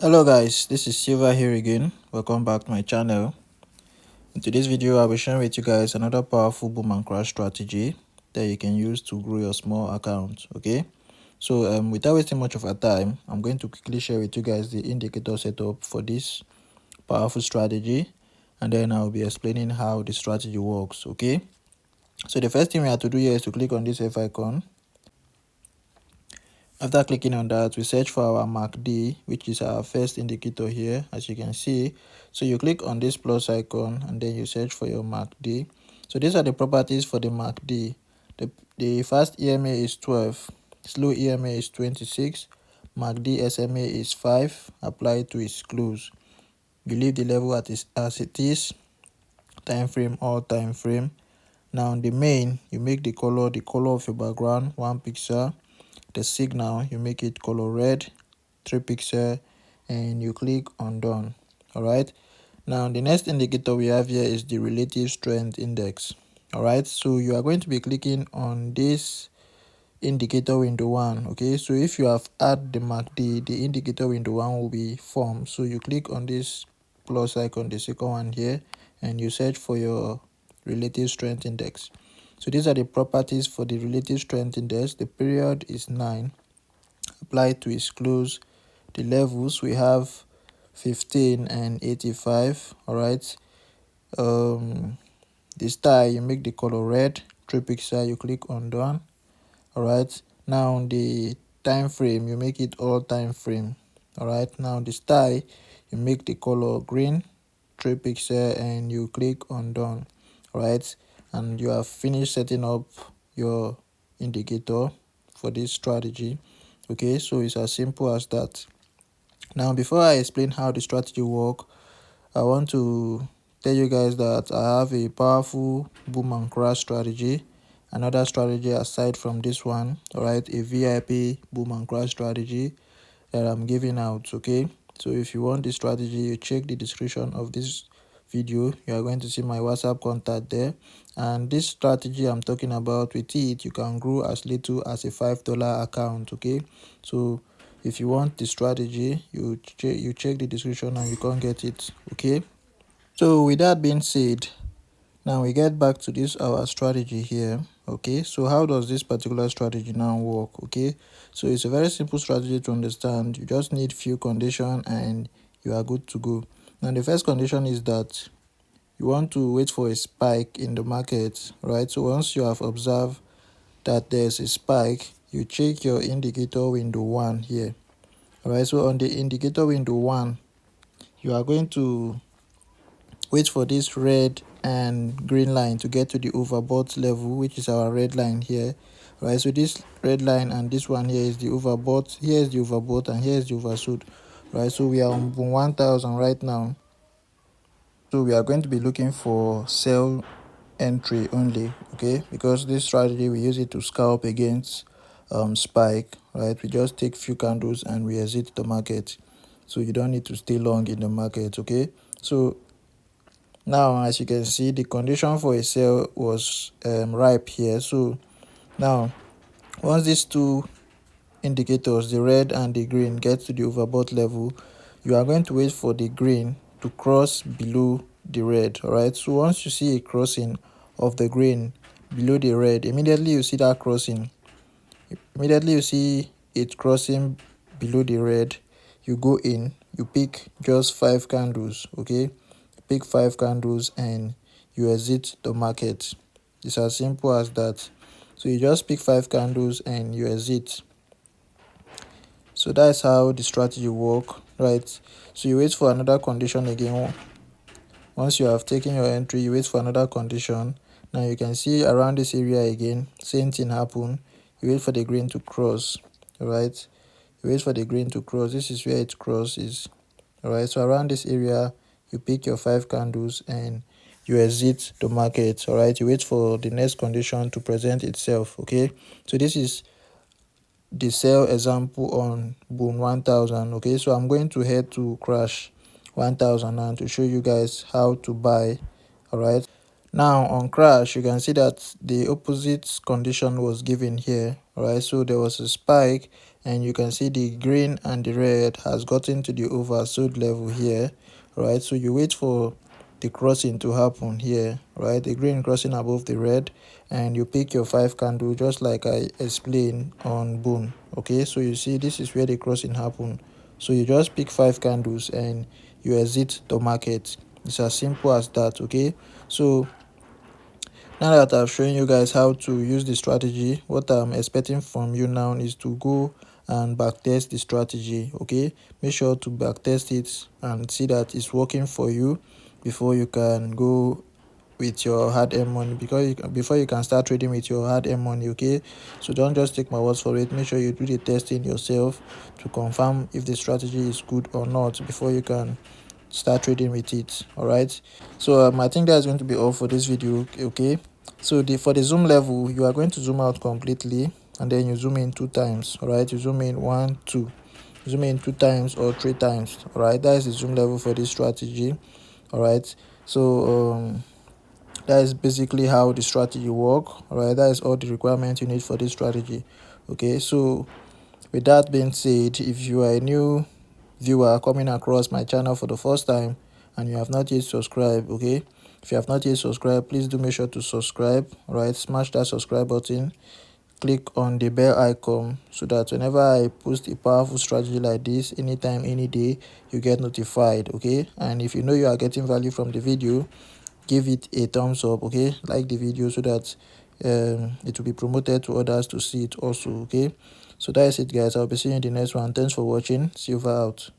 Hello guys, this is Silva here again. Welcome back to my channel. In today's video, I'll be sharing with you guys another powerful boom and crash strategy that you can use to grow your small account. Okay, so without wasting much of our time, I'm going to quickly share with you guys the indicator setup for this powerful strategy, and then I'll be explaining how the strategy works. Okay, so the first thing we have to do here is to click on this F icon. After clicking on that, we search for our MACD, which is our first indicator here, as you can see. So you click on this plus icon and then you search for your MACD. So these are the properties for the MACD. The fast EMA is 12, slow EMA is 26, MACD SMA is 5, apply to its close. You leave the level as it is, time frame or time frame. Now on the main, you make the color of your background 1 pixel. The signal, you make it color red, 3 pixel, and you click on done. Alright, now the next indicator we have here is the relative strength index. Alright, so you are going to be clicking on this indicator window 1. Okay, so if you have added the MACD, the indicator window 1 will be formed. So you click on this plus icon, the second one here, and you search for your relative strength index. So these are the properties for the relative strength index. The period is 9, apply to its close. The levels we have 15 and 85. All right, the style, you make the color red, 3 pixel, you click on done. All right, now the time frame, you make it all time frame. All right, now the style, you make the color green, 3 pixel, and you click on done. All right, and you have finished setting up your indicator for this strategy. Okay, so it's as simple as that. Now before I explain how the strategy work, I want to tell you guys that I have a powerful boom and crash strategy, another strategy aside from this one. All right, a VIP boom and crash strategy that I'm giving out. Okay, so if you want this strategy, you check the description of this video. You are going to see my WhatsApp contact there, and this strategy I'm talking about, with it you can grow as little as a $5 account. Okay, so if you want the strategy, you check the description and you can get it. Okay, so with that being said, now we get back to this our strategy here. Okay, so how does this particular strategy now work? Okay, so it's a very simple strategy to understand. You just need few conditions and you are good to go. Now the first condition is that you want to wait for a spike in the market, right? So once you have observed that there's a spike, you check your indicator window 1 here. All right, so on the indicator window 1, you are going to wait for this red and green line to get to the overbought level, which is our red line here. Right, so this red line and this one here is the overbought, here is the overbought, and here is the oversold. Right, so we are on 1000 right now, so we are going to be looking for sell entry only. Okay, because this strategy we use it to scalp against spike. Right, we just take few candles and we exit the market, so you don't need to stay long in the market. Okay, so now as you can see, the condition for a sell was ripe here. So now once these two indicators, the red and the green, get to the overbought level, you are going to wait for the green to cross below the red. All right, so once you see a crossing of the green below the red, immediately you see that crossing, immediately you see it crossing below the red, you go in, you pick just 5 candles. Okay, pick 5 candles and you exit the market. It's as simple as that. So you just pick 5 candles and you exit. So that's how the strategy work, right? So you wait for another condition again. Once you have taken your entry, you wait for another condition. Now you can see around this area again, same thing happen. You wait for the green to cross. All right, you wait for the green to cross. This is where it crosses. All right, so around this area you pick your 5 candles and you exit the market. All right, you wait for the next condition to present itself. Okay, so this is the sell example on boom 1000. Okay, so I'm going to head to crash 1000 now to show you guys how to buy. All right, now on crash you can see that the opposite condition was given here. All right, so there was a spike, and you can see the green and the red has gotten to the oversold level here. All right, so you wait for the crossing to happen here, right? The green crossing above the red, and you pick your 5 candle just like I explained on bone. Okay, so you see this is where the crossing happened. So you just pick 5 candles and you exit the market. It's as simple as that. Okay, so now that I've shown you guys how to use the strategy, what I'm expecting from you now is to go and backtest the strategy. Okay, make sure to backtest it and see that it's working for you before you can go with your hard-earned money, because before you can start trading with your hard-earned money. Okay, so don't just take my words for it. Make sure you do the testing yourself to confirm if the strategy is good or not before you can start trading with it. All right, so I think that's going to be all for this video. Okay, so for the zoom level, you are going to zoom out completely and then you zoom in 2 times. All right, you zoom in 1 2, zoom in 2 times or 3 times. All right, that is the zoom level for this strategy. All right, so that is basically how the strategy work. All right, that is all the requirements you need for this strategy. Okay, so with that being said, if you are a new viewer coming across my channel for the first time and you have not yet subscribed, okay, if you have not yet subscribed, please do make sure to subscribe. All right, smash that subscribe button, click on the bell icon so that whenever I post a powerful strategy like this, anytime, any day, you get notified. Okay, and if you know you are getting value from the video, give it a thumbs up. Okay, like the video so that it will be promoted to others to see it also. Okay, so that is it, guys. I'll be seeing you in the next one. Thanks for watching. Silver out.